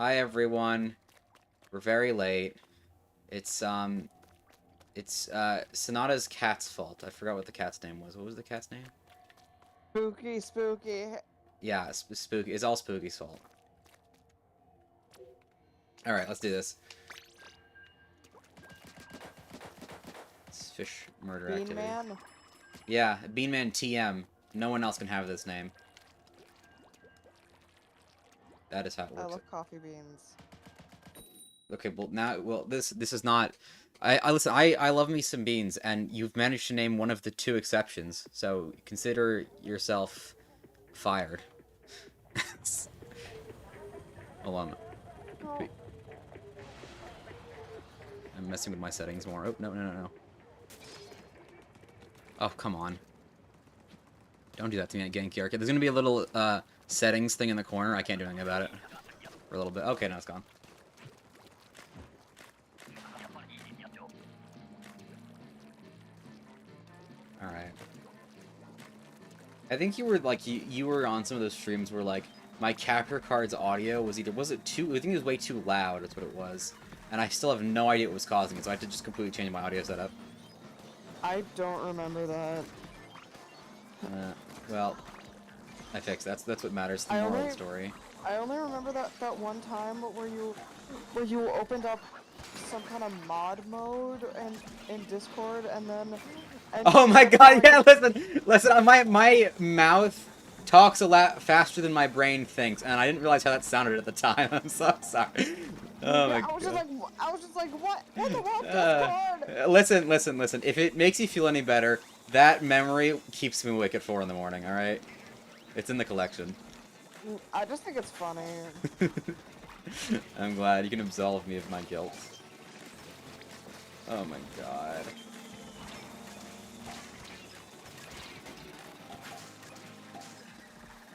Hi everyone. We're very late. It's Sonata's cat's fault. I forgot what the cat's name was. What was the cat's name? Spooky, spooky. Yeah, Spooky. It's all Spooky's fault. All right, let's do this. It's fish murder Bean activity. Man. Yeah, Beanman TM. No one else can have this name. That is how it I works. love coffee beans. Okay, well this is not. I listen. I love me some beans, and you've managed to name one of the two exceptions. So consider yourself fired. Hold on. Oh. I'm messing with my settings more. Oh no. Oh come on. Don't do that to me at Genki Arcade. There's gonna be a little settings thing in the corner. I can't do anything about it for a little bit. Okay, now it's gone. All right. I think you were like you were on some of those streams where like my capture card's audio was it too, I think it was way too loud. That's what it was, and I still have no idea what was causing it. So I had to just completely change my audio setup. I don't remember that. Well, I fixed. That's what matters. The moral of the story. I only remember that one time where you opened up some kind of mod mode in Discord and then. Oh my god! Yeah, listen. My mouth talks a lot faster than my brain thinks, and I didn't realize how that sounded at the time. I'm so sorry. Oh my god. I was just like, what? What the hell, Discord? Listen. If it makes you feel any better, that memory keeps me awake at 4 in the morning. All right, it's in the collection. I just think it's funny. I'm glad you can absolve me of my guilt. Oh my god.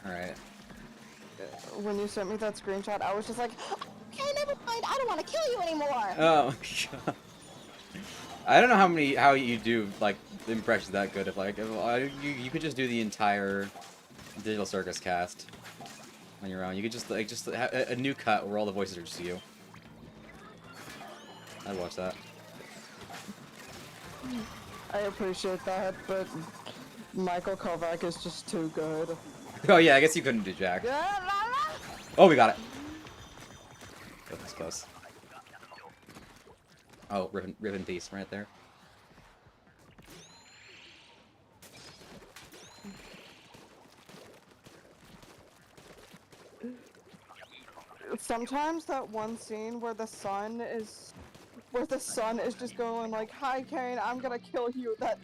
Alright. When you sent me that screenshot, I was just like, okay, never mind, I don't want to kill you anymore. Oh my god. I don't know how you do like the impressions that good. If you could just do the entire Digital Circus cast on your own. You could just have a new cut where all the voices are just you. I'd watch that. I appreciate that, but Michael Kovac is just too good. Oh yeah, I guess you couldn't do Jack. Oh, we got it. That was close. Oh, ribbon piece right there. Sometimes that one scene where the sun is just going like, "Hi, Kane, I'm gonna kill you." That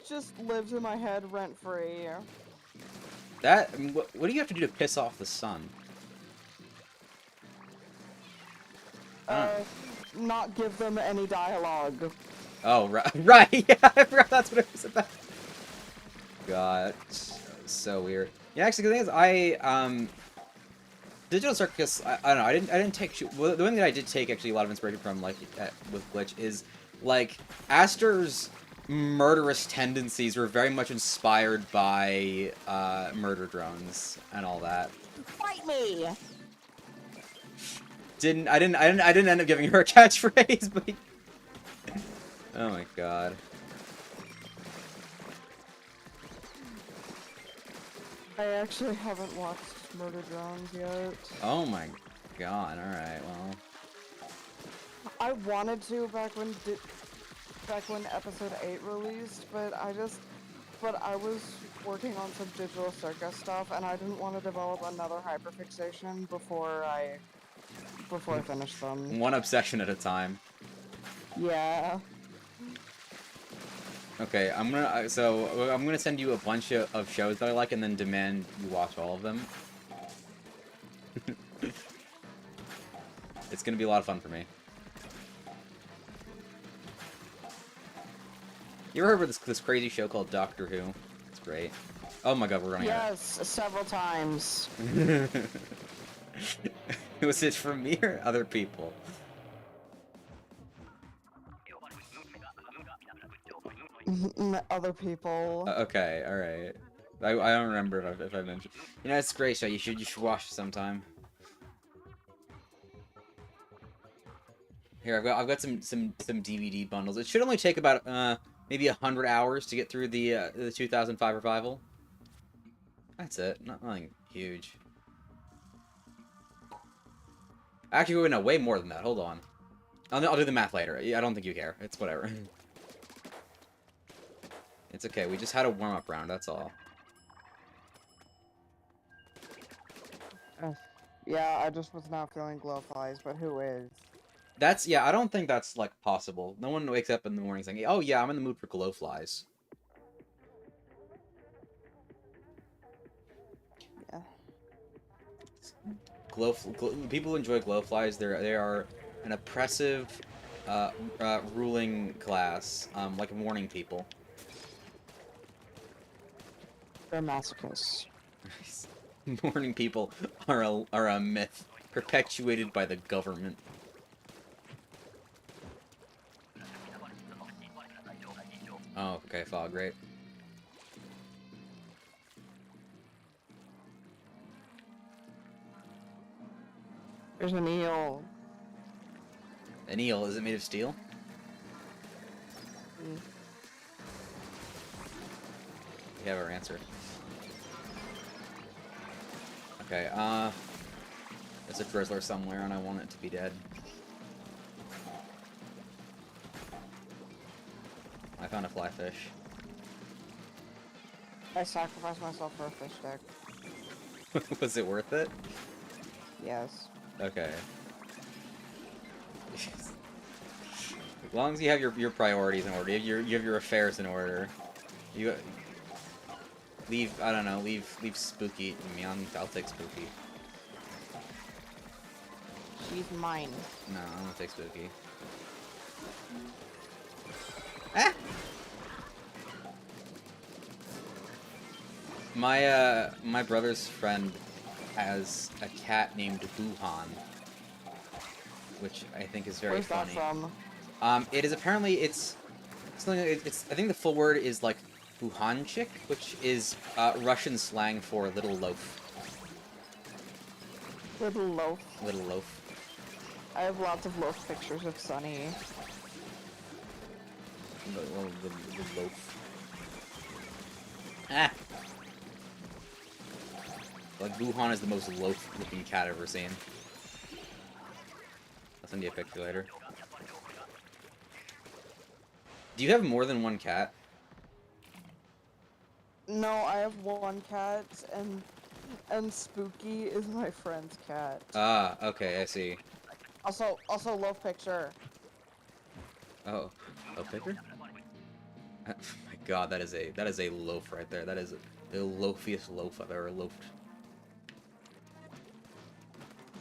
just lives in my head rent free. What do you have to do to piss off the sun? Not give them any dialogue. Oh, right, yeah, I forgot that's what it was about. God, so weird. Yeah, actually, the thing is, Digital Circus, I don't know, I didn't take, well, the one that I did take, actually, a lot of inspiration from, like, with Glitch is, like, Aster's murderous tendencies were very much inspired by, murder drones and all that. Fight me! I didn't end up giving her a catchphrase, but... Oh my god. I actually haven't watched Murder Drones yet. Oh my god, alright, well... I wanted to back when episode 8 released, but I was working on some Digital Circus stuff, and I didn't want to develop another hyperfixation before I finished them. One obsession at a time. Yeah. Okay, I'm gonna send you a bunch of shows that I like and then demand you watch all of them. It's gonna be a lot of fun for me. You ever heard of this crazy show called Doctor Who? It's great. Oh my god, we're running out. Yes, several times. Was it for me or other people? Other people. Okay, alright. I don't remember if I mentioned. You know, it's a great show. You should watch it sometime. Here, I've got some DVD bundles. It should only take about maybe 100 hours to get through the 2005 revival. That's it. Nothing huge. Actually, no, way more than that. Hold on. I'll do the math later. I don't think you care. It's whatever. It's okay. We just had a warm-up round. That's all. Yeah, I just was not feeling glowflies, but who is? Yeah, I don't think that's, like, possible. No one wakes up in the morning saying, oh, yeah, I'm in the mood for glowflies. Yeah. People who enjoy glowflies. They are an oppressive, ruling class, like morning people. They're masochists. Morning people are a myth perpetuated by the government. Oh, okay, fog, great. There's an eel. An eel? Is it made of steel? Mm. We have our answer. Okay, there's a drizzler somewhere and I want it to be dead. I found a fly fish. I sacrificed myself for a fish stick. Was it worth it? Yes. Okay. As long as you have your priorities in order, you have your affairs in order. You leave leave Spooky. I mean, I'll take Spooky. She's mine. No, I'm gonna take Spooky. Ah! My brother's friend has a cat named Wuhan, which I think is very funny. Where's that from? It is apparently it's something. It's I think the full word is like Wuhanchik, which is Russian slang for little loaf. Little loaf. Little loaf. I have lots of loaf pictures of Sunny. The loaf. Ah. Like Wuhan is the most loaf-looking cat I've ever seen. I'll send you a picture later. Do you have more than one cat? No, I have one cat, and Spooky is my friend's cat. Ah, okay, I see. Also loaf picture. Oh, loaf picker? Oh my god, that is a loaf right there. That is the loafiest loaf I've ever loafed.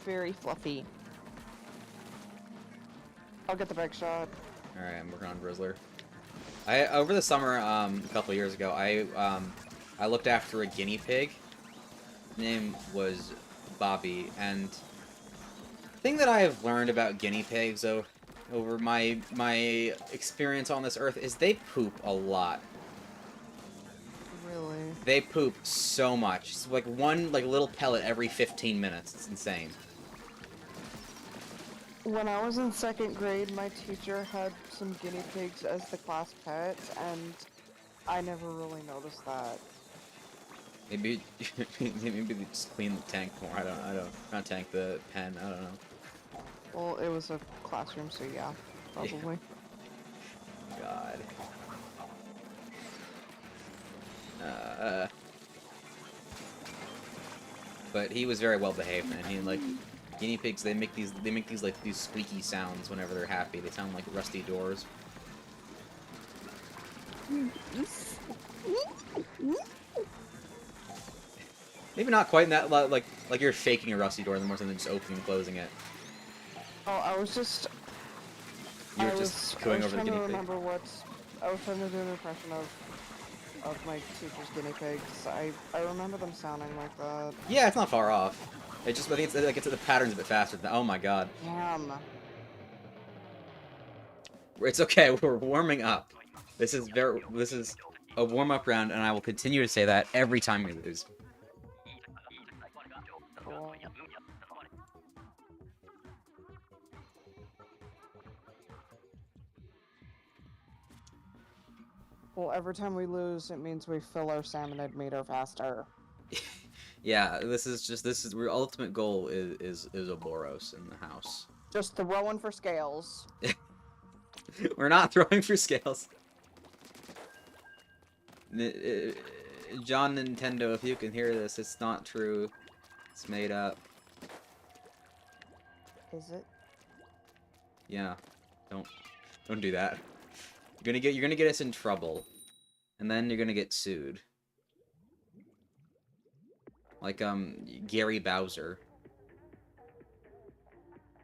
Very fluffy. I'll get the big shot. Alright, I'm working on Drizzler. Over the summer, a couple years ago, I looked after a guinea pig. His name was Bobby, and the thing that I have learned about guinea pigs over my experience on this earth is they poop a lot. Really? They poop so much. It's like one little pellet every 15 minutes. It's insane. When I was in 2nd grade, my teacher had some guinea pigs as the class pet, and I never really noticed that. Maybe they just clean the tank more. I don't. Not tank, the pen. I don't know. Well, it was a classroom, so yeah, probably. God. But he was very well behaved, and he guinea pigs. They make these these squeaky sounds whenever they're happy. They sound like rusty doors. Maybe not quite in that like you're shaking a rusty door, more than just opening and closing it. Oh, I was just. You were just going over the guinea pig. I was trying to do an impression of my teacher's guinea pigs. I remember them sounding like that. Yeah, it's not far off. I think it's the pattern's a bit faster than. Oh my god. Damn. It's okay. We're warming up. This is a warm-up round, and I will continue to say that every time we lose. Cool. Well, every time we lose, it means we fill our salmonid meter faster. Yeah, our ultimate goal is a Boros in the house. Just throwing for scales. We're not throwing for scales. John Nintendo, if you can hear this, it's not true. It's made up. Is it? Yeah. Don't do that. You're gonna get us in trouble. And then you're gonna get sued. Like Gary Bowser.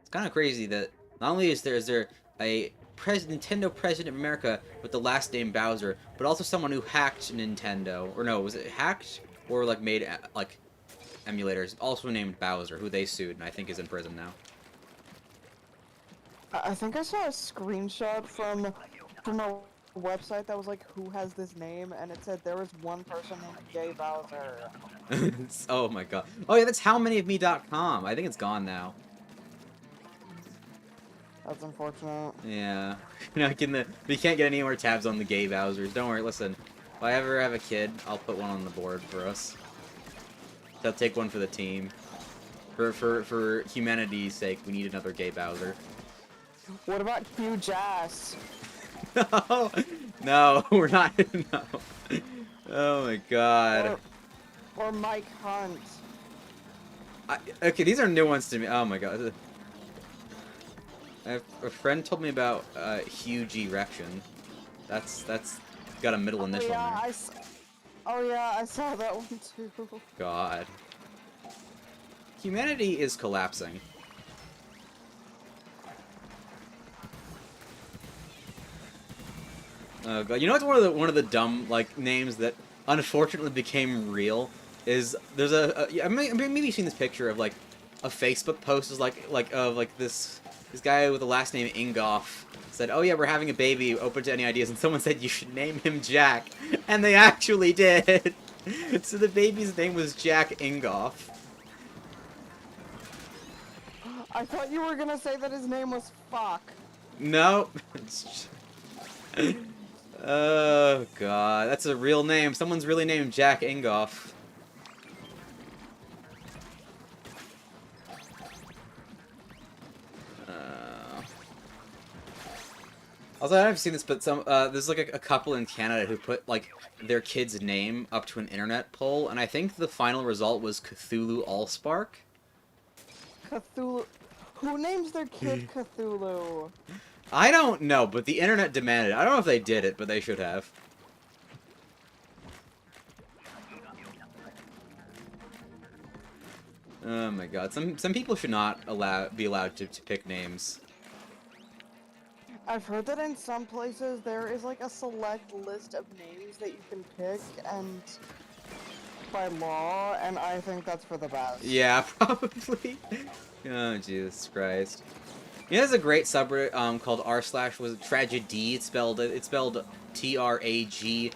It's kind of crazy that not only is there a Nintendo president of America with the last name Bowser, but also someone who hacked Nintendo, or no, was it hacked or like made like emulators, also named Bowser, who they sued and I think is in prison now. I think I saw a screenshot from a website that was like, who has this name? And it said there was one person named Gay Bowser. Oh my god. Oh yeah, that's howmanyofme.com. I think it's gone now. That's unfortunate. Yeah. We can't get any more tabs on the gay Bowsers. Don't worry, listen. If I ever have a kid, I'll put one on the board for us. I'll take one for the team. For humanity's sake, we need another gay Bowser. What about Hugh Jass? No! No, we're not. No. Oh my god. Or Mike Hunt. Okay, these are new ones to me. Oh my god. A friend told me about huge erection. That's got a middle initial in there. Oh yeah, I saw that one too. God. Humanity is collapsing. Oh god, you know what's one of the dumb like names that unfortunately became real is there's maybe you've seen this picture of like a Facebook post is like this guy with the last name Ingoff said, "Oh yeah, we're having a baby, open to any ideas," and someone said you should name him Jack, and they actually did. So the baby's name was Jack Ingoff. I thought you were gonna say that his name was Fuck. Nope. Oh god, that's a real name. Someone's really named Jack Ingoff. Also, I haven't seen this, but there's like a couple in Canada who put like their kid's name up to an internet poll, and I think the final result was Cthulhu Allspark. Cthulhu. Who names their kid Cthulhu? I don't know, but the internet demanded it. I don't know if they did it, but they should have. Oh my god, some people should not be allowed to pick names. I've heard that in some places there is like a select list of names that you can pick and by law, and I think that's for the best. Yeah, probably. Oh Jesus Christ. You know, there's a great subreddit called r/was tragedy. It's spelled TRAGEIGHY.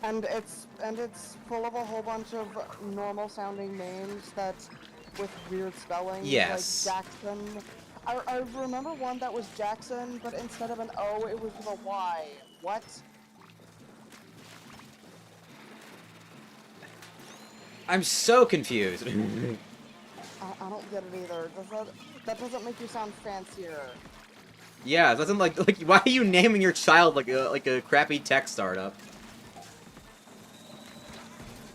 And it's full of a whole bunch of normal sounding names that with weird spelling. Yes. Like Jackson. I remember one that was Jackson, but instead of an O, it was with a Y. What? I'm so confused. I don't get it either. That doesn't make you sound fancier. Yeah, it doesn't like why are you naming your child like a crappy tech startup?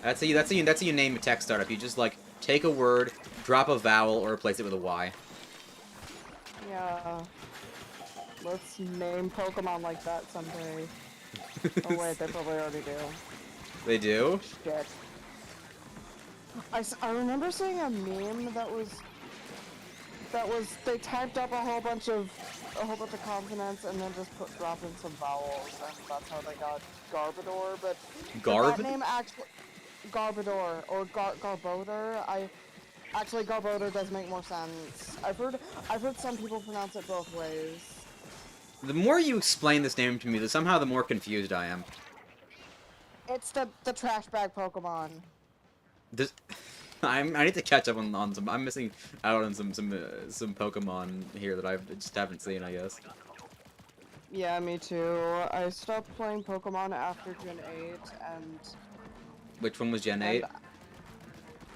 That's how you name a tech startup. You just like take a word, drop a vowel, or replace it with a Y. Yeah. Let's name Pokemon like that someday. Oh wait, they probably already do. They do? Shit. I remember seeing a meme that was they typed up a whole bunch of consonants and then just dropped in some vowels, and that's how they got Garbodor. But that name actually Garbodor or Garbodor. Garbodor does make more sense. I've heard some people pronounce it both ways. The more you explain this name to me, the more confused I am. It's the trash bag Pokemon. I need to catch up on some. I'm missing out on some Pokemon here that I just haven't seen, I guess. Yeah, me too. I stopped playing Pokemon after Gen 8 Which one was Gen and 8?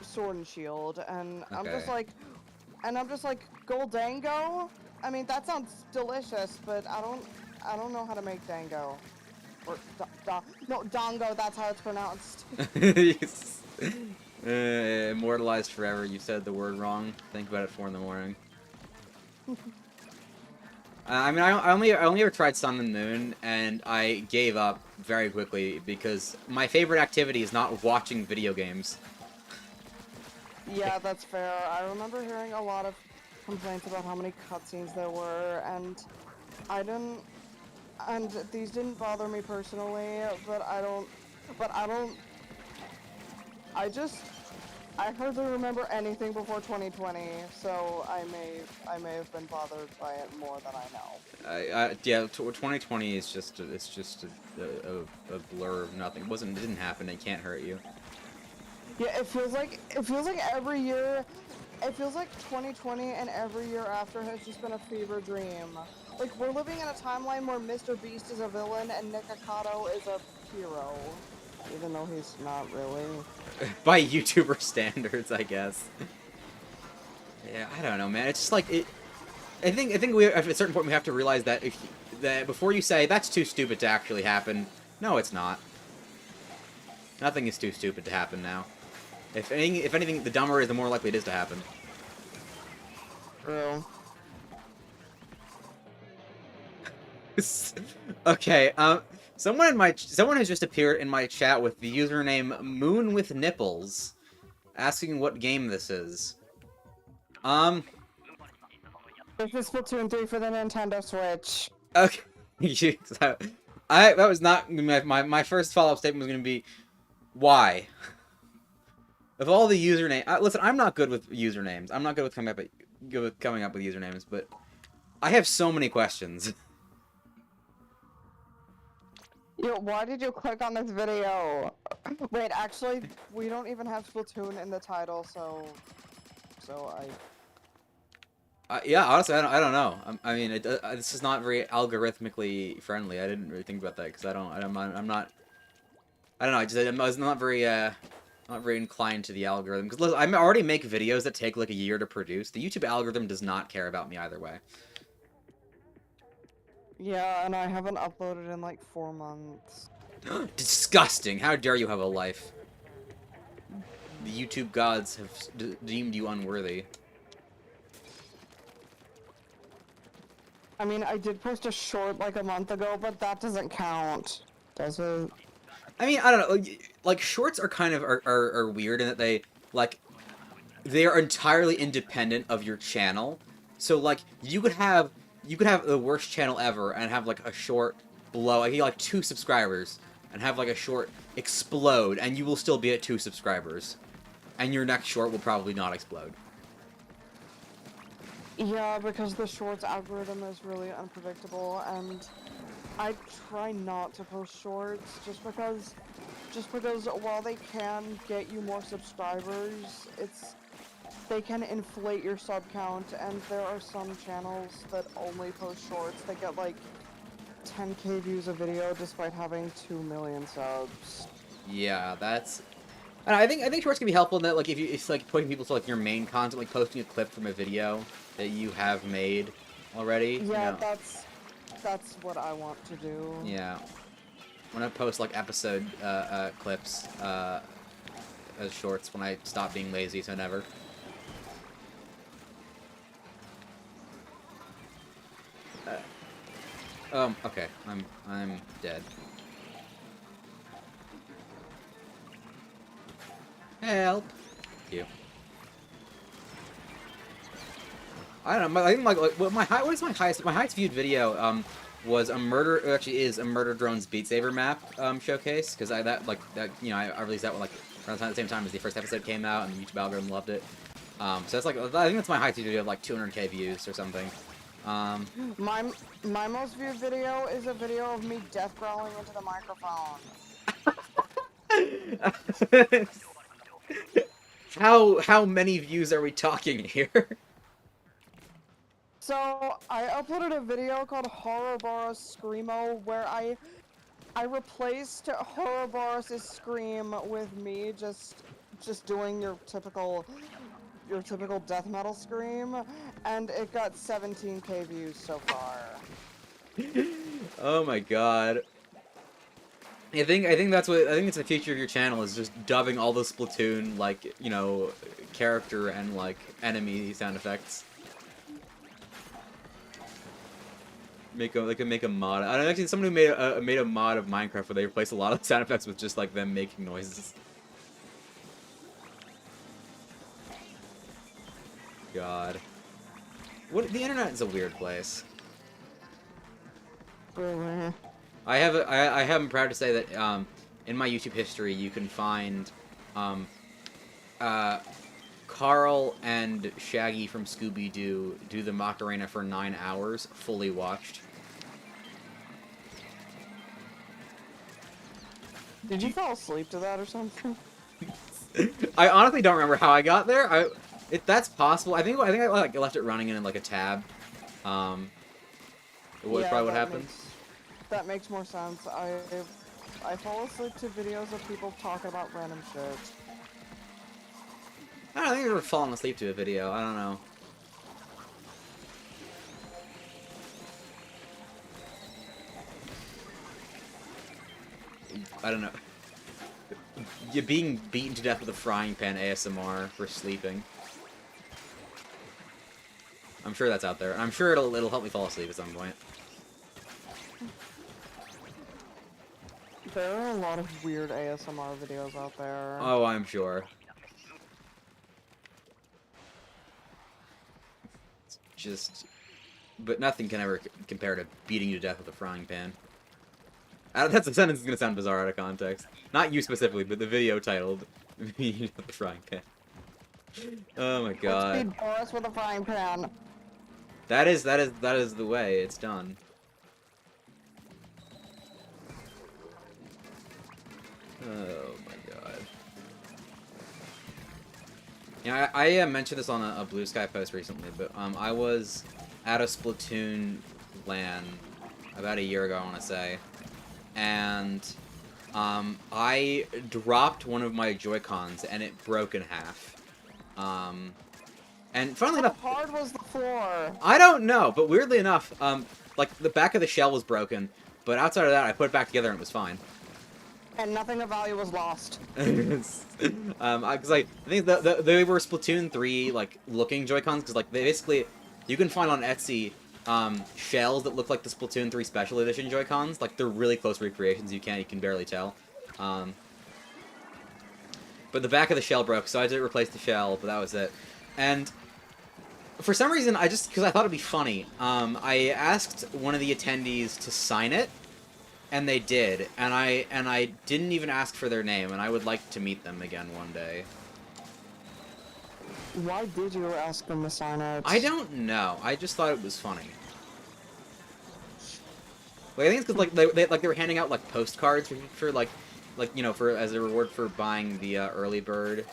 Sword and Shield, and Okay. I'm just like, Goldango? I mean, that sounds delicious, but I don't know how to make Dango. Or, no, Dongo, that's how it's pronounced. Yes. Immortalized forever. You said the word wrong. Think about it 4 in the morning. I mean, I only ever tried Sun and Moon, and I gave up very quickly because my favorite activity is not watching video games. Yeah, that's fair. I remember hearing a lot of complaints about how many cutscenes there were, and I didn't, and these didn't bother me personally, but I just, I hardly remember anything before 2020, so I may have been bothered by it more than I know. Yeah, 2020 is just it's just a blur of nothing. It didn't happen. It can't hurt you. Yeah, it feels like every year, it feels like 2020 and every year after has just been a fever dream. Like, we're living in a timeline where Mr. Beast is a villain and Nikocado is a hero, even though he's not really. By YouTuber standards, I guess. Yeah, I don't know, man. It's just like it. I think we at a certain point we have to realize that that before you say that's too stupid to actually happen, no, it's not. Nothing is too stupid to happen now. If anything, the dumber is, the more likely it is to happen. True. Okay, someone has just appeared in my chat with the username Moon with Nipples, asking what game this is. Um, This is Splatoon 3 for the Nintendo Switch. okay. So, that was not my first follow-up statement was gonna be why. Of all the username, listen, I'm not good with usernames. I'm not good with coming up with usernames, but I have so many questions. Yo, why did you click on this video? Wait, actually, we don't even have Splatoon in the title, so I. Yeah, honestly, I don't know. I mean, this is not very algorithmically friendly. I didn't really think about that because I'm not. I don't know. I was not very inclined to the algorithm because I already make videos that take like a year to produce. The YouTube algorithm does not care about me either way. Yeah, and I haven't uploaded in like 4 months. Disgusting! How dare you have a life? The YouTube gods have deemed you unworthy. I mean, I did post a short like a month ago, but that doesn't count, does it? I mean, I don't know. Like shorts are kind of are weird in that they are entirely independent of your channel. So like you could have the worst channel ever and have like a short blow. I get like 2 subscribers and have like a short explode, and you will still be at 2 subscribers, and your next short will probably not explode. Yeah, because the shorts algorithm is really unpredictable, and I try not to post shorts just because while they can get you more subscribers, they can inflate your sub count, and there are some channels that only post shorts that get like 10k views a video despite having 2 million subs. Yeah, that's. And I think shorts can be helpful in that like if it's like putting people to like your main content, like posting a clip from a video that you have made already. Yeah, You know. that's what I want to do. Yeah. I'm gonna post like episode clips as shorts when I stop being lazy, so never. Okay, I'm dead. Help! Thank you. I don't know. I think what is my highest? My highest viewed video was actually is a Murder Drones Beat Saber map showcase because I released that like around the same time as the first episode came out and the YouTube algorithm loved it. So that's like I think that's my highest viewed video of like 200k views or something. My most viewed video is a video of me death growling into the microphone. How many views are we talking here? So I uploaded a video called Horrorboros Screamo where I replaced Horrorboros' scream with me just doing your typical death metal scream, and it got 17K views so far. Oh my god. I think it's the future of your channel is just dubbing all the Splatoon like, you know, character and like enemy sound effects. Make a mod. I don't know, actually someone who made a mod of Minecraft where they replace a lot of sound effects with just like them making noises. God. What the internet is a weird place. Really? I am proud to say that in my YouTube history you can find uh, Carl and Shaggy from Scooby-Doo do the Macarena for 9 hours, fully watched. Did you fall asleep to that or something? I honestly don't remember how I got there. That's possible. I think I like left it running in like a tab. It was probably what happened. That makes more sense. I fall asleep to videos of people talking about random shit. I don't think I've ever fallen asleep to a video. I don't know. I don't know. You're being beaten to death with a frying pan ASMR for sleeping. I'm sure that's out there. I'm sure it'll help me fall asleep at some point. There are a lot of weird ASMR videos out there. Oh, I'm sure. It's just... But nothing can ever compare to beating you to death with a frying pan. That's a sentence that's gonna sound bizarre out of context. Not you specifically, but the video titled beating you to death with a frying pan. Oh my god. Let's beat Boros with a frying pan. That is the way it's done. Oh my god. Yeah, I mentioned this on a Blue Sky post recently, but I was at a Splatoon LAN about a year ago, I want to say, and I dropped one of my Joy-Cons and it broke in half. And funnily enough, how hard was the floor? I don't know, but weirdly enough, like the back of the shell was broken, but outside of that, I put it back together and it was fine. And nothing of value was lost. Cause like I think they were Splatoon 3 like looking Joy-Cons, because like they basically you can find on Etsy shells that look like the Splatoon 3 Special Edition Joy-Cons. Like they're really close recreations. You can barely tell. But the back of the shell broke, so I had to replace the shell. But that was it. And for some reason, because I thought it'd be funny, I asked one of the attendees to sign it. And they did, and I didn't even ask for their name, and I would like to meet them again one day. Why did you ask them to sign it? I don't know. I just thought it was funny. Like, I think it's because like they were handing out like postcards for like you know, for as a reward for buying the early bird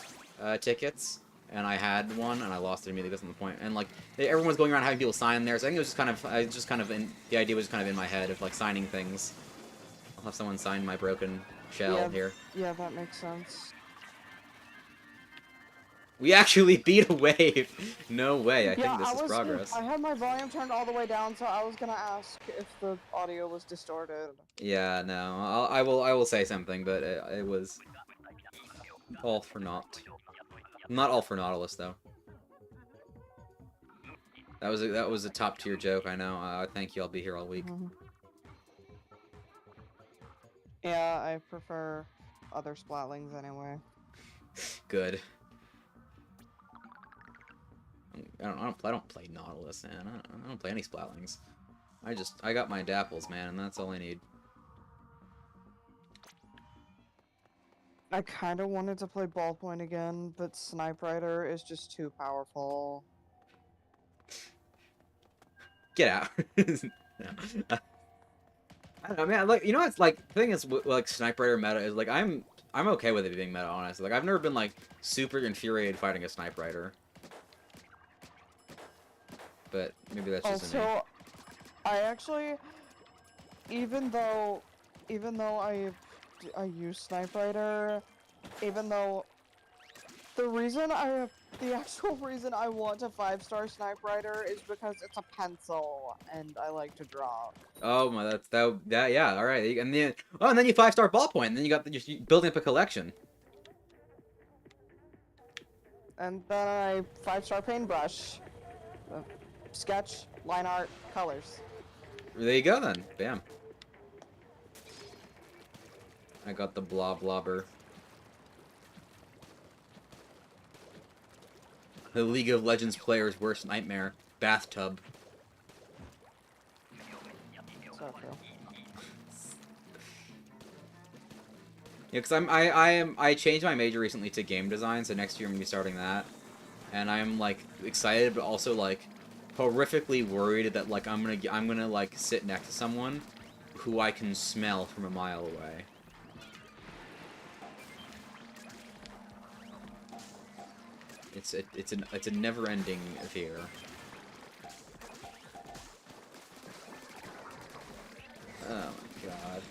tickets, and I had one and I lost it immediately. That's not the point. And like everyone was going around having people sign there, so I think it was just kind of the idea was kind of in my head of like signing things. I'll have someone sign my broken shell here. Yeah, that makes sense. We actually beat a wave! No way, I think this is progress. I had my volume turned all the way down, so I was gonna ask if the audio was distorted. Yeah, no, I will say something, but it was all for naught. Not all for Nautilus, though. That was a top tier joke, I know. Thank you, I'll be here all week. Yeah, I prefer other Splatlings anyway. Good. I don't play Nautilus, man. I don't play any Splatlings. I got my Dapples, man, and that's all I need. I kind of wanted to play Ballpoint again, but Snipe Rider is just too powerful. Get out. No. I don't know, man. Like, you know, it's like the thing is like Snipe Rider meta is like I'm okay with it being meta, honestly. Like I've never been like super infuriated fighting a Snipe Rider. but maybe that's just me. Also, I actually, even though I use Sniper, even though the actual reason I want a 5-star Sniper is because it's a pencil and I like to draw. Oh my, that yeah. All right, and then and then you 5-star ballpoint, and then you got you're building up a collection. And then I 5-star paintbrush, sketch, line art, colors. There you go then. Bam. I got the blobber. The League of Legends player's worst nightmare. Bathtub. So true. Yeah, because I changed my major recently to game design, so next year I'm gonna be starting that, and I'm like excited, but also like horrifically worried that like I'm gonna like sit next to someone who I can smell from a mile away. It's a never-ending fear. Oh my god.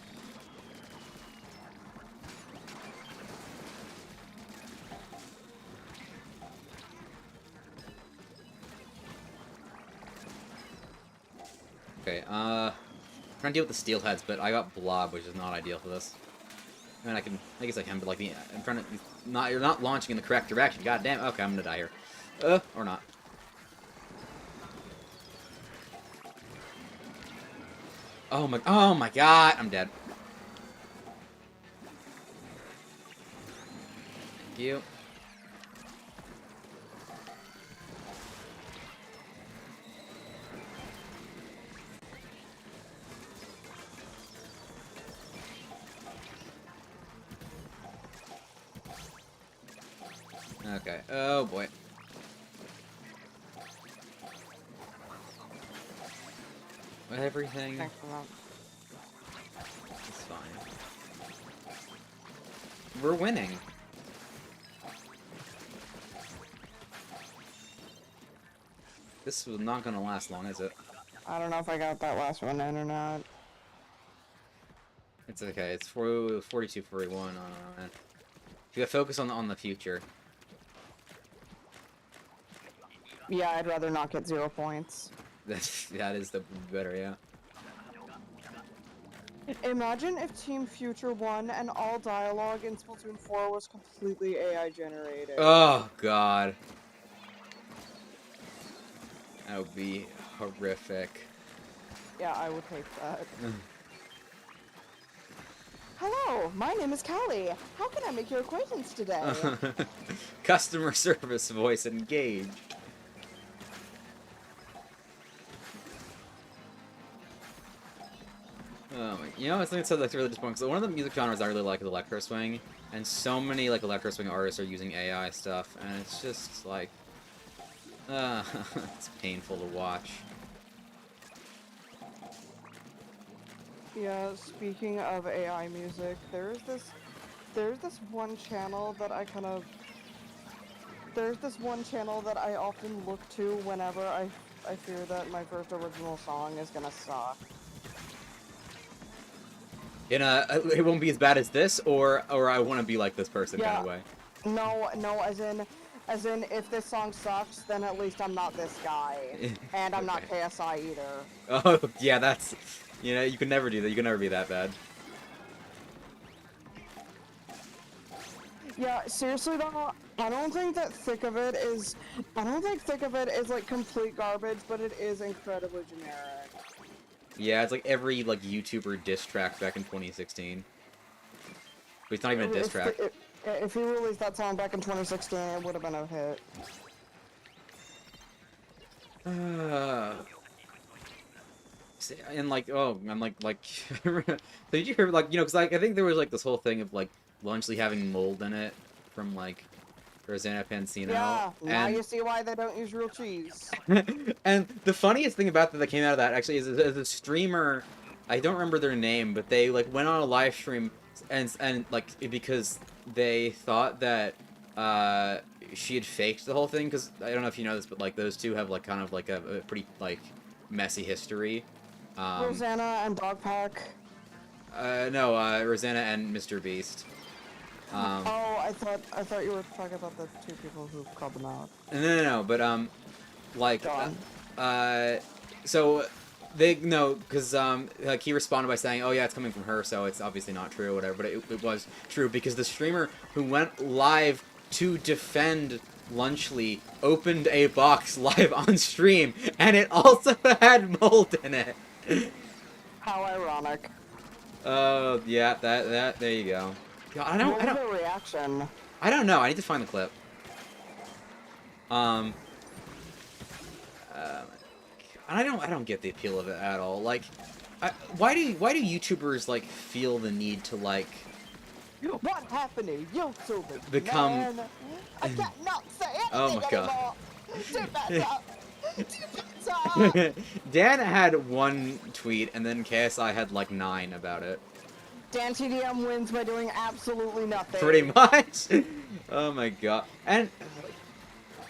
Okay, I'm trying to deal with the steelheads, but I got blob, which is not ideal for this. I mean, I guess I can, but like I'm trying to you're not launching in the correct direction. God damn. Okay, I'm gonna die here. Or not. Oh my god, I'm dead. Thank you. Okay. Oh boy. Everything. Thanks for that. It's fine. We're winning. This was not gonna last long, is it? I don't know if I got that last one in or not. It's okay. It's 42, 41. If you gotta focus on the future. Yeah, I'd rather not get 0 points. That is the better, yeah. Imagine if Team Future won and all dialogue in Splatoon 4 was completely AI generated. Oh god. That would be horrific. Yeah, I would hate that. Hello, my name is Callie. How can I make your acquaintance today? Customer service voice engaged. You know, I think that's really disappointing. Because one of the music genres I really like is electro swing, and so many like electro swing artists are using AI stuff, and it's just like, it's painful to watch. Yeah, speaking of AI music, there's this one channel that I often look to whenever I fear that my first original song is gonna suck. It won't be as bad as this, or I want to be like this person kind of way. No, as in, if this song sucks, then at least I'm not this guy, and I'm not KSI either. Oh yeah, that's, you know, you can never do that. You can never be that bad. Yeah, seriously though, I don't think Thick of It is like complete garbage, but it is incredibly generic. Yeah, it's like every like YouTuber diss track back in 2016. But it's not even a diss track. If he released that song back in 2016, it would have been a hit. And like, oh, I'm like, so did you hear, like, you know, because like, I think there was like this whole thing of like Lunchley having mold in it from like Rosanna Pansino. Yeah, now you see why they don't use real cheese. And the funniest thing about that came out of that actually is a streamer, I don't remember their name, but they like went on a live stream and like because they thought that she had faked the whole thing, because I don't know if you know this, but like those two have like kind of like a pretty like messy history. Rosanna and Dogpack. No, Rosanna and Mr. Beast. Oh, I thought you were talking about the two people who called them out. No, but like, Gone. so they no, because like he responded by saying, "Oh yeah, it's coming from her, so it's obviously not true, or whatever." But it was true, because the streamer who went live to defend Lunchly opened a box live on stream, and it also had mold in it. How ironic. Oh yeah, that there you go. God, I What was their reaction? I don't know. I need to find the clip. And I don't get the appeal of it at all. Like, why do YouTubers like feel the need to like What happened to YouTube? become? Man? I can't not say anything Oh my god. anymore. Too better. Dan had one tweet, and then KSI had like 9 about it. Dan TDM wins by doing absolutely nothing. Pretty much. Oh my god. And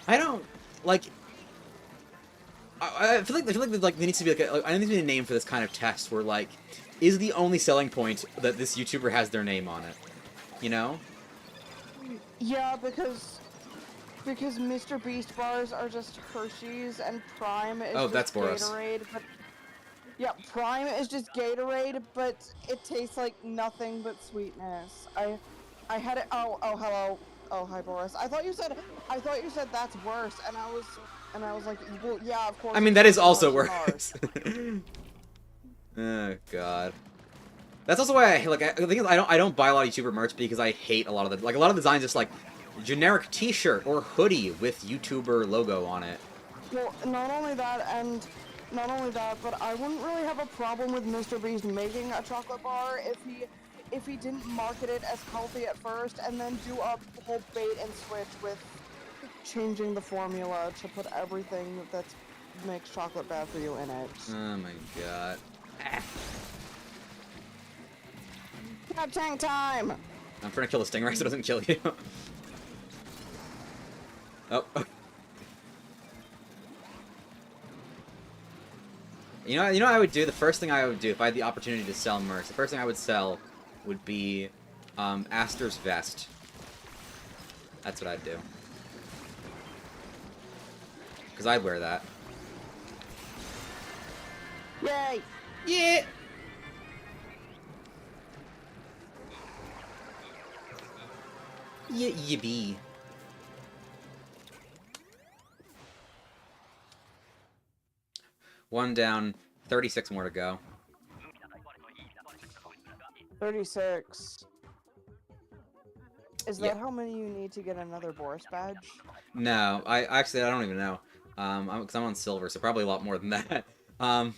I don't like. I feel like there needs to be like I need to be a name for this kind of test where like is the only selling point that this YouTuber has their name on it. You know? Yeah, because Mr. Beast bars are just Hershey's and Prime is just that's Boros. Gatorade. But yeah, Prime is just Gatorade, but it tastes like nothing but sweetness. I had it. Oh hello. Oh hi Boris. I thought you said that's worse, and I was like, well, yeah, of course. I mean, that is also worse. Oh god. That's also why I the thing is I don't buy a lot of YouTuber merch because I hate a lot of the designs just like generic T-shirt or hoodie with YouTuber logo on it. Well, not only that, but I wouldn't really have a problem with Mr. Beast making a chocolate bar if he didn't market it as healthy at first and then do a whole bait and switch with changing the formula to put everything that makes chocolate bad for you in it. Oh my god. Grab tank time! I'm trying to kill the stingray so it doesn't kill you. Oh. You know what I would do? The first thing I would do if I had the opportunity to sell merch, the first thing I would sell would be Aster's vest. That's what I'd do. Because I'd wear that. Yay! Yeah! Yeah, yippee. One down, 36 more to go. 36. Is that how many you need to get another Boris badge? No, I don't even know. Because I'm on silver, so probably a lot more than that. I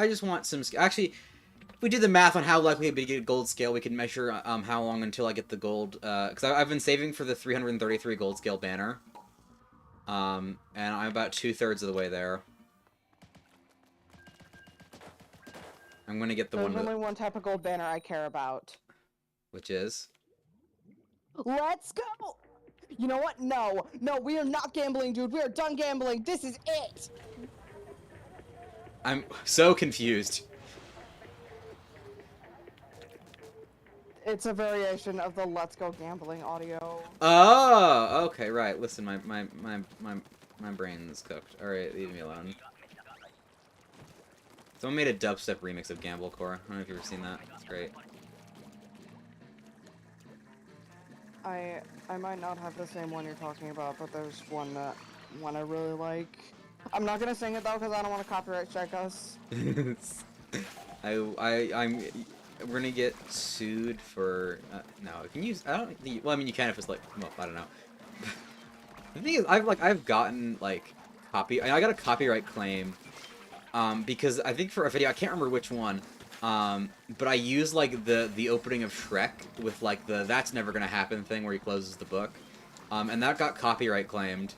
just want some. Actually, if we do the math on how likely it'd be to get a gold scale, we can measure how long until I get the gold. Because I've been saving for the 333 gold scale banner. And I'm about 2/3 of the way there. I'm gonna get the one. There's only one type of gold banner I care about. Which is? Let's go! You know what? No, we are not gambling, dude. We are done gambling. This is it. I'm so confused. It's a variation of the "Let's Go Gambling" audio. Oh, okay, right. Listen, my brain's cooked. All right, leave me alone. Someone made a dubstep remix of Gamblecore. I don't know if you've ever seen that. It's great. I might not have the same one you're talking about, but there's one I really like. I'm not gonna sing it though because I don't want to copyright strike us. We're gonna get sued for no. You can use. I don't. Well, I mean, you can if it's like. Well, I don't know. The thing is, I've gotten like I got a copyright claim, because I think for a video I can't remember which one, but I used like the opening of Shrek with like the "that's never gonna happen" thing where he closes the book, and that got copyright claimed.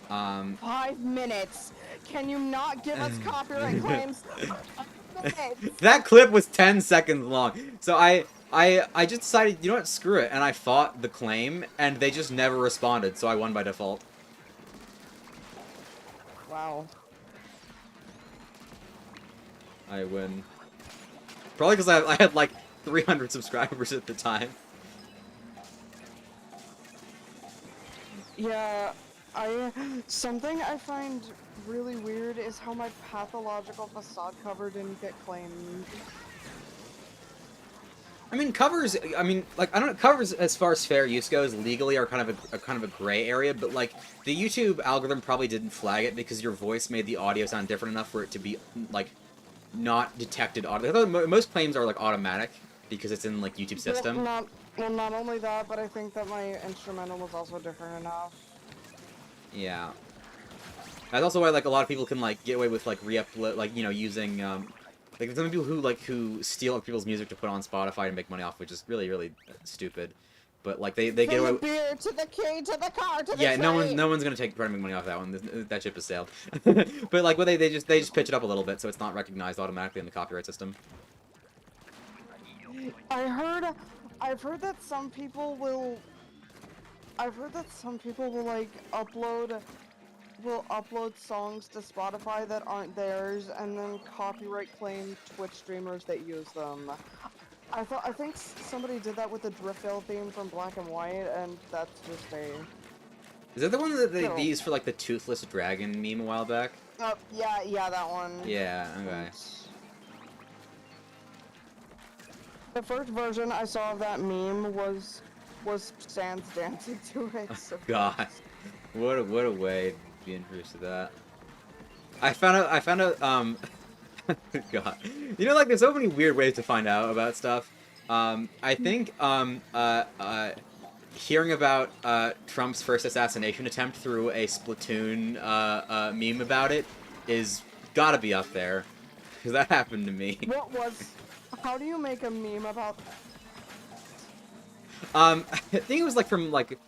5 minutes. Can you not give us copyright claims? That clip was 10 seconds long. So I I just decided, you know what, screw it, and I fought the claim, and they just never responded, so I won by default. Wow. I win. Probably because I had like 300 subscribers at the time. Yeah, something I find really weird is how my pathological facade cover didn't get claimed. I mean, covers. I mean, like I don't know. Covers, as far as fair use goes, legally are kind of a gray area. But like the YouTube algorithm probably didn't flag it because your voice made the audio sound different enough for it to be like not detected audio. I thought most claims are like automatic because it's in like YouTube system. Not only that, but I think that my instrumental was also different enough. Yeah. That's also why like a lot of people can like get away with like re-upload, like you know, using like some people who steal other people's music to put on Spotify and make money off, which is really stupid. But like they get From away. the beer to the key to the car to the Yeah, train. no one's gonna try to make money off that one. That ship has sailed. But like what they just pitch it up a little bit so it's not recognized automatically in the copyright system. I've heard that some people will. I've heard that some people will like upload songs to Spotify that aren't theirs and then copyright claim Twitch streamers that use them. I think somebody did that with the Driftdale theme from Black and White, and that's just a. Is that the one that they No. used for like the toothless dragon meme a while back? Yeah, that one. Yeah, okay. The first version I saw of that meme was Sans dancing to it. So God, what a way to be introduced to that. I found out God, you know, like there's so many weird ways to find out about stuff. I think hearing about Trump's first assassination attempt through a Splatoon meme about it is gotta be up there, because that happened to me. How do you make a meme about? I think it was like from like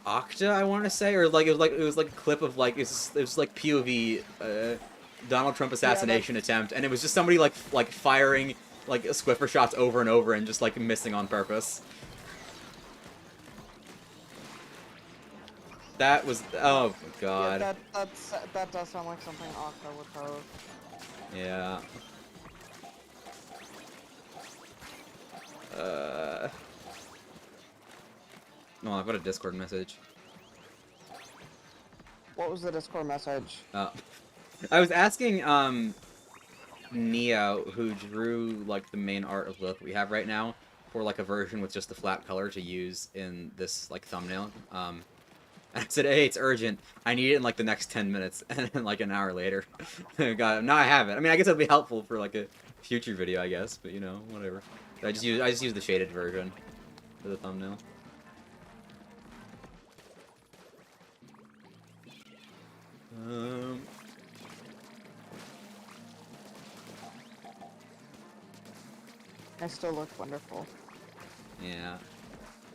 Okta, I want to say, or like it was like a clip of like it was like POV Donald Trump assassination attempt, and it was just somebody like firing like Swiffer shots over and over and just like missing on purpose. That was, oh god. Yeah, that does sound like something Okta would post. Yeah. No, I've got a Discord message. What was the Discord message? I was asking Neo, who drew like the main art of Lilith we have right now, for like a version with just the flat color to use in this like thumbnail. And I said, hey, it's urgent. I need it in like the next 10 minutes. And then like an hour later, got it. Now I have it. I mean, I guess it'll be helpful for like a future video, I guess. But you know, whatever. I just use the shaded version for the thumbnail. I still look wonderful. Yeah.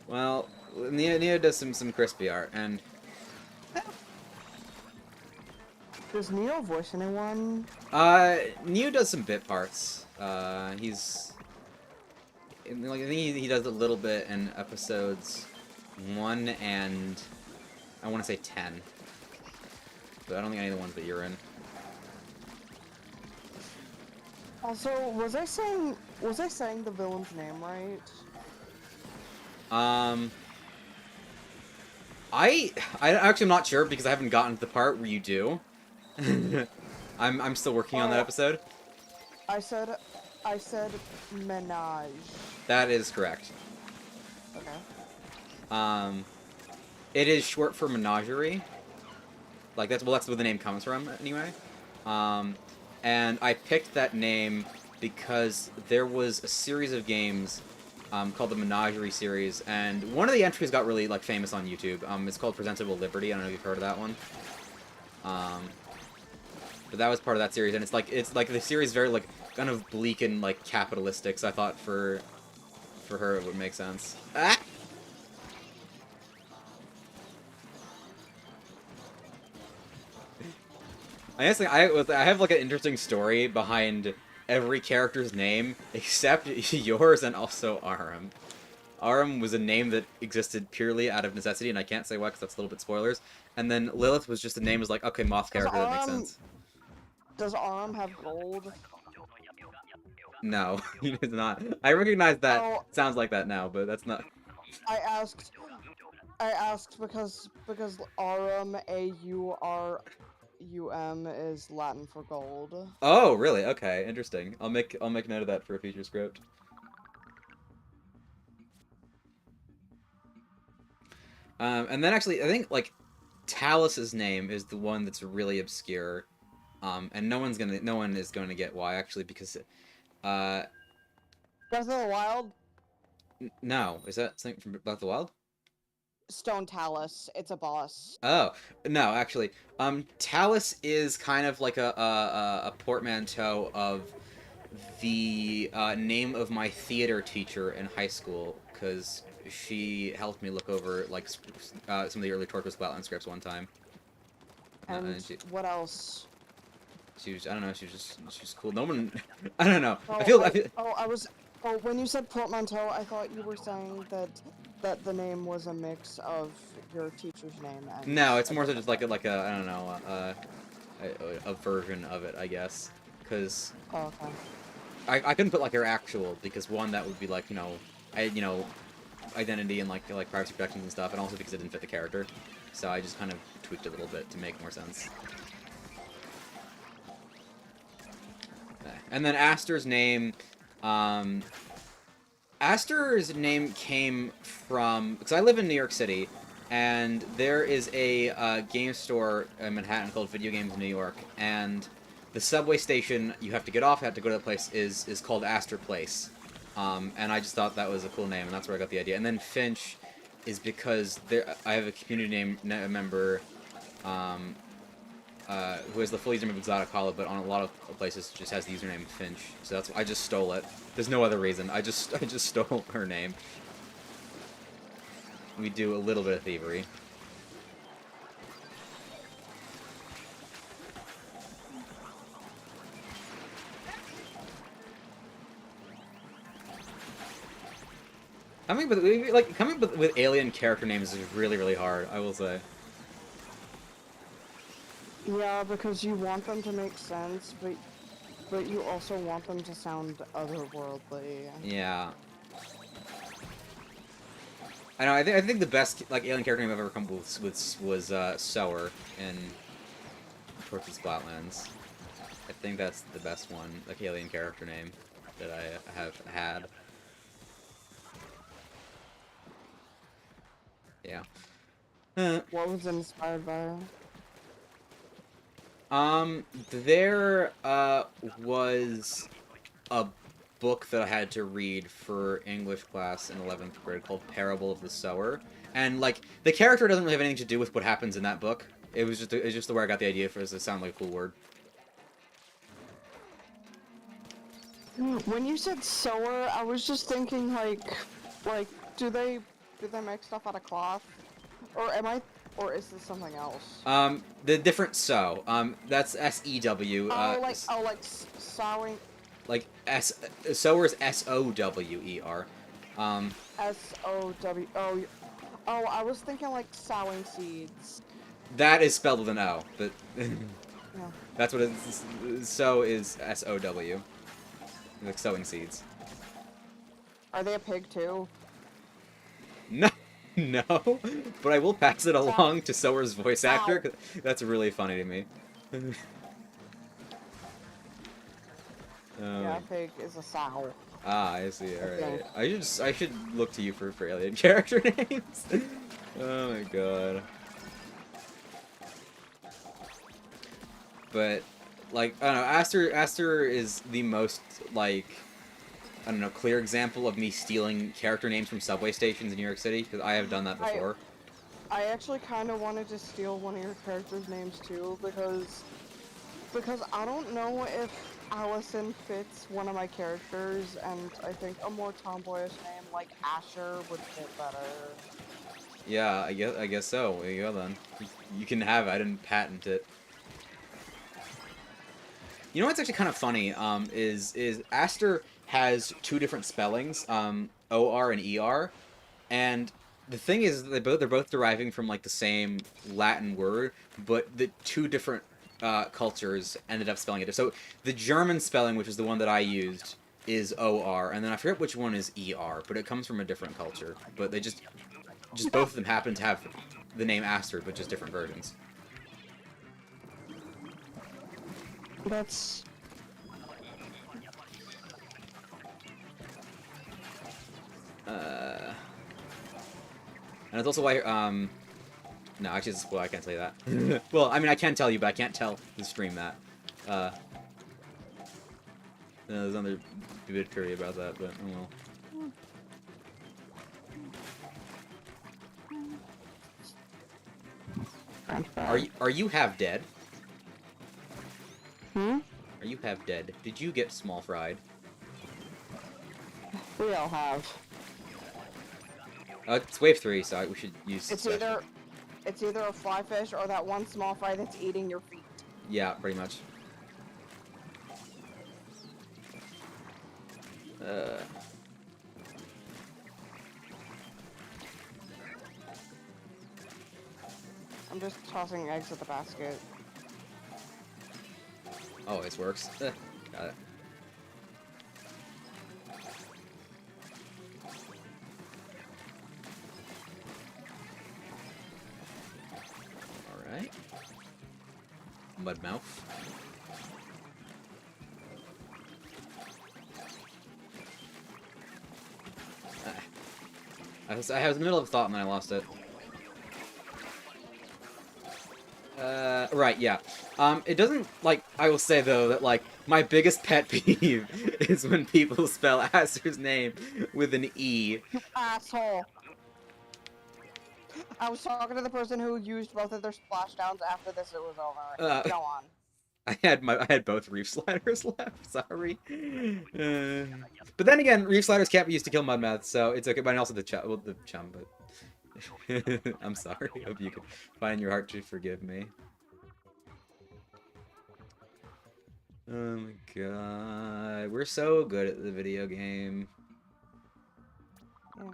Well, Neo does some crispy art, and Does Neo voice anyone? Neo does some bit parts. He's like I think he does a little bit in episodes 1 and I want to say 10, but I don't think any of the ones that you're in. Also, was I saying the villain's name right? I actually am not sure because I haven't gotten to the part where you do. I'm still working on that episode. I said menage. That is correct. Okay. It is short for menagerie. Like that's where the name comes from anyway. And I picked that name because there was a series of games called the Menagerie series, and one of the entries got really like famous on YouTube. It's called Presentable Liberty. I don't know if you've heard of that one. But that was part of that series, and it's like the series is very like kind of bleak and like capitalistic. So I thought for her it would make sense. Ah! I have like an interesting story behind every character's name except yours and also Aram. Aram was a name that existed purely out of necessity, and I can't say why because that's a little bit spoilers. And then Lilith was just a name, was like, okay, Moth Does character, that makes Aram sense. does Aram have gold? No, he does not. I recognize that. Oh, Sounds like that now, but that's not. I asked. I asked because Arum, A-U-R-U-M, is Latin for gold. Oh, really? Okay, interesting. I'll make note of that for a future script. And then actually, I think like Talus's name is the one that's really obscure, and no one is going to get why actually because, uh, Breath of the Wild, no, is that something from Breath of the Wild? Stone Talus. It's a boss. Oh, no, actually, Talus is kind of like a portmanteau of the name of my theater teacher in high school, because she helped me look over like some of the early Tortoise Flatland scripts one time. And what else? She was, I don't know, she was cool. No one, I don't know. Oh, I feel. Oh, when you said portmanteau, I thought you were saying that the name was a mix of your teacher's name and... No, it's more so just like a I don't know, a version of it, I guess. Because Oh, okay. I couldn't put like her actual, because one, that would be like, identity and like privacy protections and stuff, and also because it didn't fit the character. So I just kind of tweaked it a little bit to make more sense. And then Aster's name came from, because I live in New York City, and there is a game store in Manhattan called Video Games New York, and the subway station you have to get off, have to go to the place, is called Astor Place. And I just thought that was a cool name, and that's where I got the idea. And then Finch is because I have a community member who has the full username of Exotic Hollow, but on a lot of places just has the username Finch. So that's I just stole it. There's no other reason. I just stole her name. We do a little bit of thievery. Coming up with alien character names is really, really hard, I will say. Yeah, because you want them to make sense, but you also want them to sound otherworldly. Yeah. I know. I think the best alien character name I've ever come up with was Sower in Torch's Flatlands. I think that's the best one, like alien character name that I have had. Yeah. What was inspired by? There was a book that I had to read for English class in 11th grade called Parable of the Sower, and like the character doesn't really have anything to do with what happens in that book. It's just the where I got the idea for it to sound like a cool word. When you said sower, I was just thinking like do they make stuff out of cloth, or is this something else? The different sew. That's S-E-W. Sowing. Like sower's S-O-W-E-R. S-O-W. Oh, I was thinking like sowing seeds. That is spelled with an O, but Yeah. that's what it's. Sow is S-O-W. Like sowing seeds. Are they a pig too? No, no, but I will pass it along to Sower's voice actor. 'Cause that's really funny to me. Yeah, a pig is a sow. Ah, I see. All right. I should look to you for alien character names. Oh my god. But like I don't know, Aster is the most like I don't know, clear example of me stealing character names from subway stations in New York City, because I have done that before. I actually kind of wanted to steal one of your characters' names too, because I don't know if Allison fits one of my characters, and I think a more tomboyish name like Asher would fit better. Yeah, I guess so. There you go then. You can have it. I didn't patent it. You know what's actually kind of funny? Is Aster has two different spellings, OR and ER, and the thing is they're both deriving from like the same Latin word, but the two different cultures ended up spelling it. So the German spelling, which is the one that I used, is OR, and then I forget which one is ER, but it comes from a different culture. But they just both of them happen to have the name Aster, but just different versions. That's... And it's also why, no, actually, well, I can't tell you that. Well, I mean, I can tell you, but I can't tell the stream that. There's another bit of trivia about that, but, oh well. Are you half dead? Hmm? Are you half dead? Did you get small fried? We all have. It's wave 3, so we should use. It's either a fly fish or that one small fry that's eating your feet. Yeah, pretty much. I'm just tossing eggs at the basket. Always works. Got it. Alright. Mudmouth. I was in the middle of a thought and then I lost it. Right, yeah. It doesn't, like, I will say, though, that, like, my biggest pet peeve is when people spell Aster's name with an E. You asshole! I was talking to the person who used both of their splashdowns after this it was over. Go on. I had both Reef Sliders left, sorry. But then again, Reef Sliders can't be used to kill Mudmouth, so it's okay, but also the chum, but... I'm sorry, I hope you can find your heart to forgive me. Oh my god, we're so good at the video game. Yeah.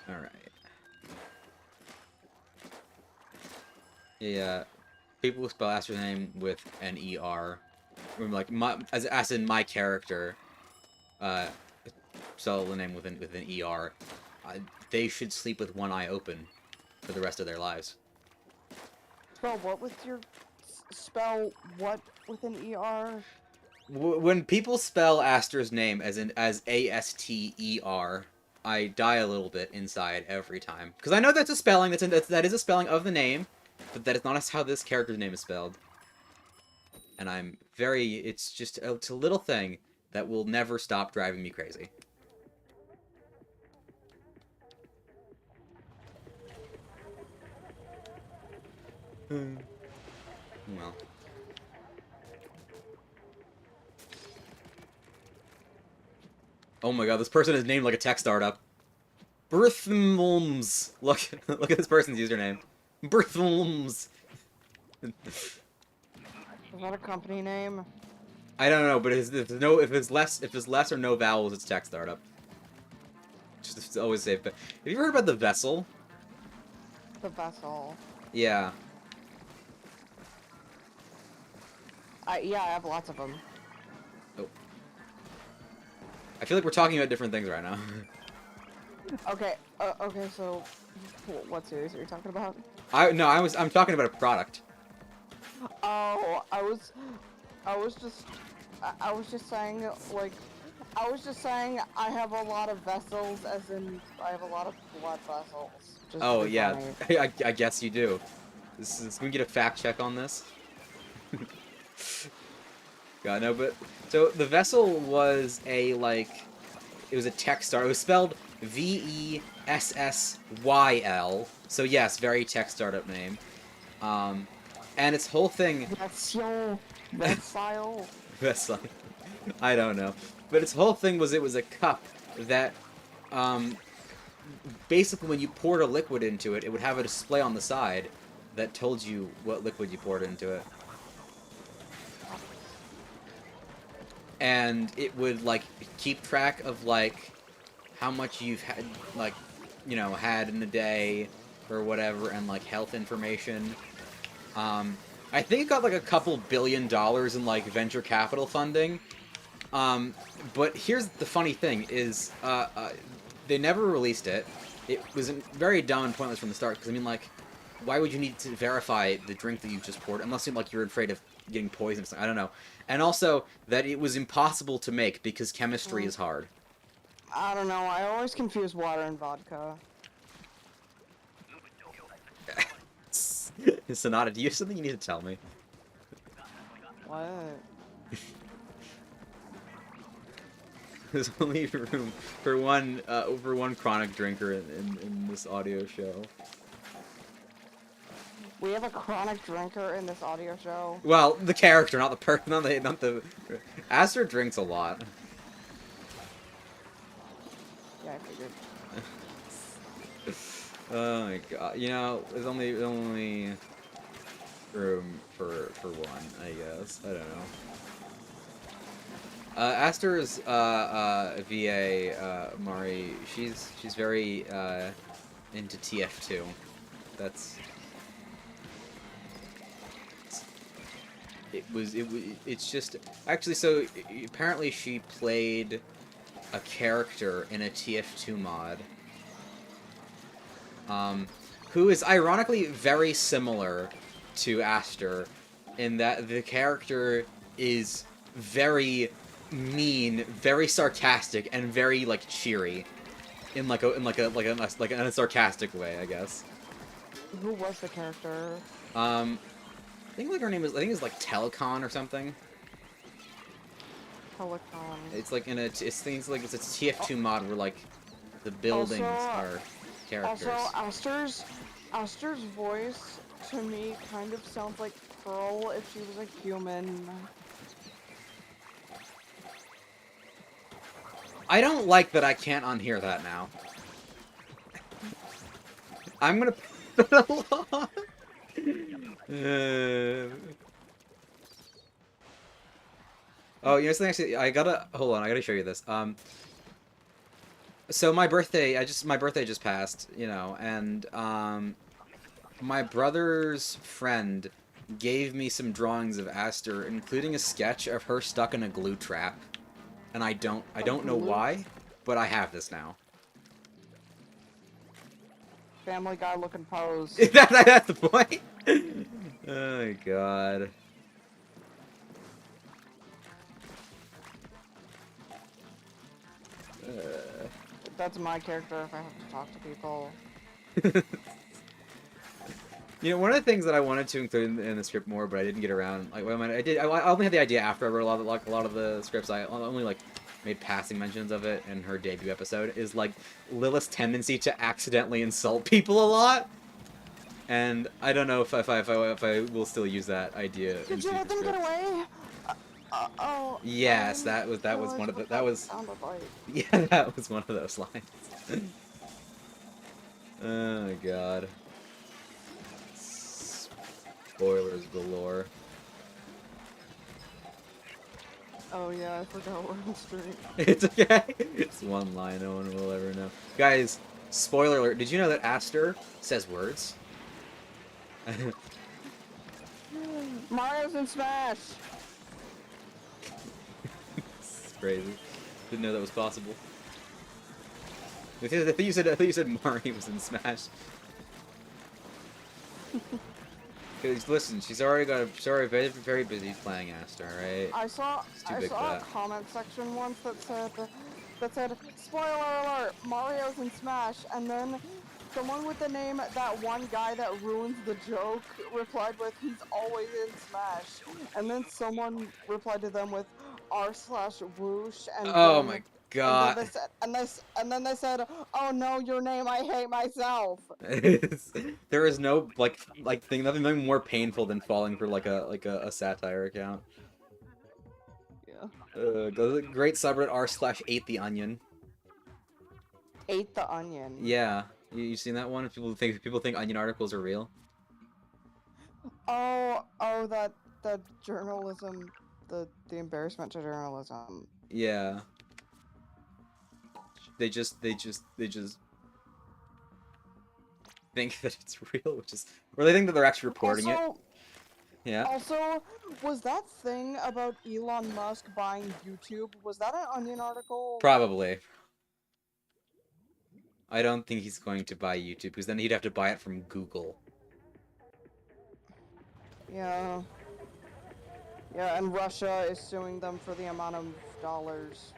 Alright. Yeah, people who spell Aster's name with an ER, like, as in my character, spell the name with an ER, they should sleep with one eye open for the rest of their lives. Spell what with your... Spell what with an ER? When people spell Aster's name as A-S-T-E-R, I die a little bit inside every time. Because I know that's a spelling, that is a spelling of the name, but that is not how this character's name is spelled. And I'm very... it's a little thing that will never stop driving me crazy. Well. Oh my god, this person is named like a tech startup. Birthmulms. Look at this person's username. Birthmulms. Is that a company name? I don't know, but if it's less or no vowels, it's tech startup. Just always safe. But have you heard about the vessel? The vessel. Yeah. Yeah, I have lots of them. Oh. I feel like we're talking about different things right now. Okay, okay, so what series are you talking about? I'm talking about a product. Oh, I was just saying, like, I have a lot of vessels, as in, I have a lot of blood vessels. Just Oh, to be yeah. funny. I guess you do. Can we get a fact check on this? God, no, but... So, the vessel was a, like... It was a tech star. It was spelled Vessyl. So, yes, very tech startup name. And its whole thing... Vessel. Vessel. I don't know. But its whole thing was it was a cup that, basically when you poured a liquid into it, it would have a display on the side that told you what liquid you poured into it. And it would, like, keep track of, like, how much you've had, like, you know, had in a day or whatever, and, like, health information. I think it got, like, a couple $1 billion in, like, venture capital funding. But here's the funny thing, is, they never released it. It was very dumb and pointless from the start, because, I mean, like, why would you need to verify the drink that you just poured, unless like, you're afraid of getting poisoned? I don't know. And also, that it was impossible to make, because chemistry is hard. I don't know, I always confuse water and vodka. Sonata, do you have something you need to tell me? What? There's only room for one chronic drinker in this audio show. We have a chronic drinker in this audio show. Well, the character, not the person, not the. Aster drinks a lot. Yeah, I figured. Oh my god! You know, there's only room for one, I guess. I don't know. Aster's VA Mari, she's very into TF2. It's just actually, so apparently she played a character in a TF2 mod, who is ironically very similar to Aster, in that the character is very mean, very sarcastic, and very, like, cheery, in a sarcastic way, I guess. Who was the character? I think, like, her name is, I think it's like Telecon or something. Telecom. It's like it's a TF2 mod where, like, the buildings are characters. Also, Aster's voice to me kind of sounds like Pearl if she was a human. I don't like that I can't unhear that now. I'm gonna put it along. Oh, you know something? Actually, hold on. I gotta show you this. So my birthday just passed, you know, and my brother's friend gave me some drawings of Aster, including a sketch of her stuck in a glue trap. And I don't know why, but I have this now. Family Guy looking pose. That's the point. Oh my god. That's my character if I have to talk to people. You know, one of the things that I wanted to include in the script more, but I didn't get around. Like, well, I only had the idea after I wrote a lot of the scripts. I only, like, made passing mentions of it in her debut episode. Is, like, Lilith's tendency to accidentally insult people a lot, and I don't know if I will still use that idea. Did you let them get away? Oh. Yes, that was one of the yeah, that was one of those lines. Oh my god. Spoilers galore. Oh yeah, I forgot we're on stream. It's okay. It's one line no one will ever know. Guys, spoiler alert. Did you know that Aster says words? Mario's in Smash! It's crazy. Didn't know that was possible. I think you said Mario was in Smash. Because listen, she's already very, very busy playing Aster, right? I saw a comment section once that said, spoiler alert, Mario's in Smash, and then someone with the name that one guy that ruins the joke replied with, he's always in Smash, and then someone replied to them with r/whoosh, and oh my god. And then they said, oh no, your name, I hate myself. There is no nothing more painful than falling for like a satire account. Yeah. Great subreddit r/ate the onion. Ate the onion. Yeah, you seen that one? People think onion articles are real. Oh, that journalism, the embarrassment to journalism. Yeah. They just think that it's real, or they think that they're actually reporting it. Yeah. Also, was that thing about Elon Musk buying YouTube, was that an Onion article? Probably. I don't think he's going to buy YouTube, because then he'd have to buy it from Google. Yeah. Yeah, and Russia is suing them for the amount of dollars.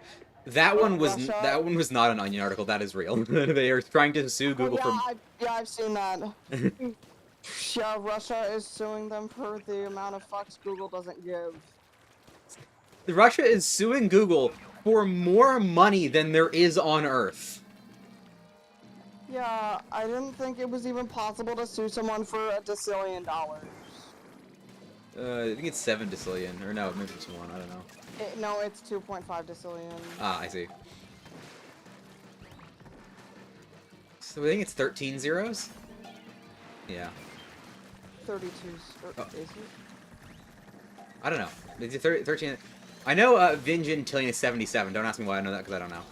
That one was Russia... not an Onion article. That is real. They are trying to sue Google for. I've seen that. Yeah, Russia is suing them for the amount of fucks Google doesn't give. Russia is suing Google for more money than there is on Earth. Yeah, I didn't think it was even possible to sue someone for $1 decillion. I think it's 7 decillion, or no, maybe it's 1. I don't know. No, it's 2.5 decillion. Ah, I see. So I think it's 13 zeros? Yeah. 32s. Oh. Is it? I don't know. Is it 13? I know Vingentillion is 77. Don't ask me why I know that, because I don't know.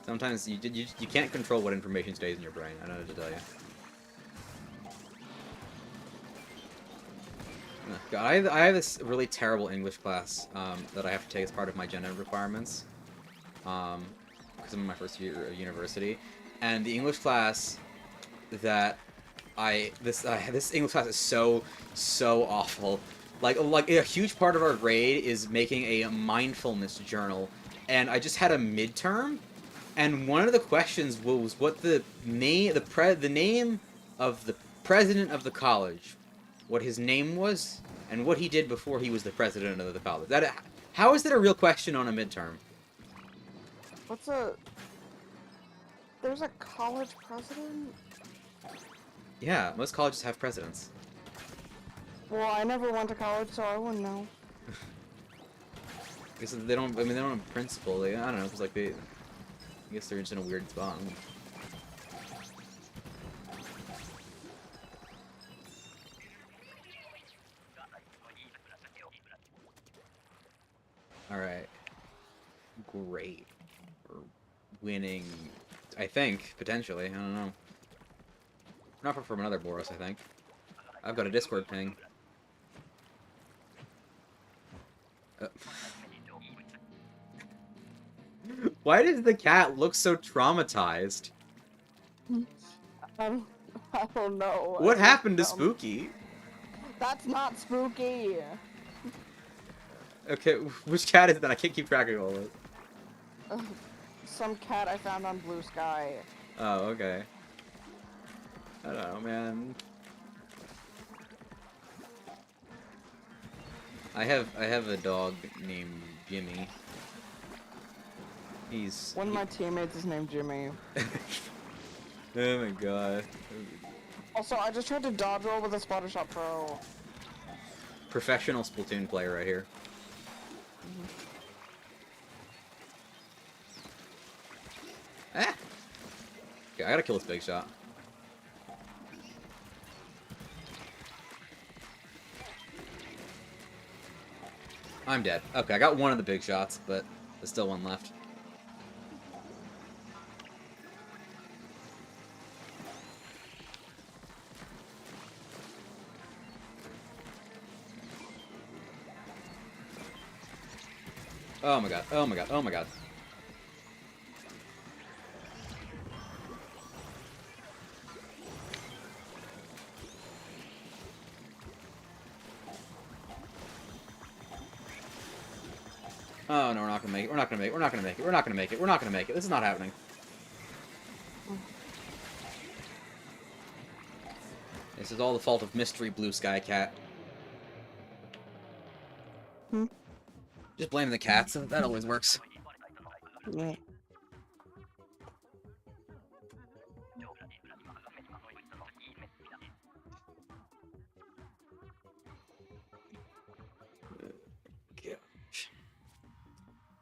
Sometimes you can't control what information stays in your brain. I don't know what to tell you. God, I have this really terrible English class that I have to take as part of my gen ed requirements. Because I'm in my first year of university, and the English class that this English class is so awful. Like a huge part of our grade is making a mindfulness journal, and I just had a midterm, and one of the questions was what the name of the president of the college, what his name was, and what he did before he was the president of the college. How is that a real question on a midterm? There's a college president? Yeah, most colleges have presidents. Well, I never went to college, so I wouldn't know. Because they don't. I mean, they don't have a principal. I don't know. Because I guess they're just in a weird spot. All right. Great. We're winning. I think potentially. I don't know. Not from another Boros, I think. I've got a Discord ping. Why does the cat look so traumatized? I don't know. What happened to Spooky? That's not Spooky! Okay, which cat is that? I can't keep track of all this. Some cat I found on Blue Sky. Oh, okay. I don't know, man. I have a dog named Jimmy. One of my teammates is named Jimmy. Oh my god. Also, I just tried to dodge roll with a Spotter Shot Pro. Professional Splatoon player right here. Ah! Okay, I gotta kill this big shot. I'm dead. Okay, I got one of the big shots, but there's still one left. Oh my god, oh my god, oh my god. Oh no, we're not gonna make it, we're not gonna make it, we're not gonna make it, we're not gonna make it, we're not gonna make it, this is not happening. This is all the fault of Mystery Blue Sky Cat. Just blame the cats, that always works. Yeah.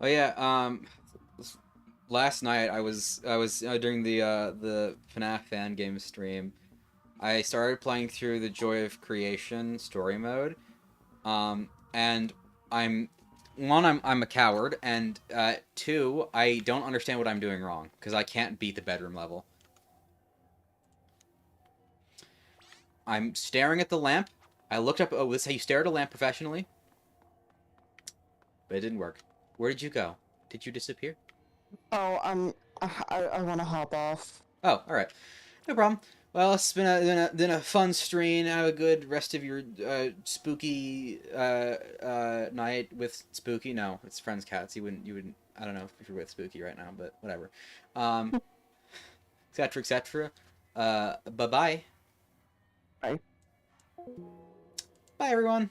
Oh yeah. Last night I was during the FNAF fan game stream. I started playing through the Joy of Creation story mode. And I'm one, I'm a coward, and two, I don't understand what I'm doing wrong because I can't beat the bedroom level. I'm staring at the lamp. I looked up. Oh, this is how you stare at a lamp professionally, but it didn't work. Where did you go? Did you disappear? Oh, I want to hop off. Oh, all right, no problem. Well, it's been a fun stream. Have a good rest of your spooky night with Spooky. No, it's friends cats. You wouldn't. I don't know if you're with Spooky right now, but whatever. Um, etc. etc. Bye bye. Bye. Bye everyone.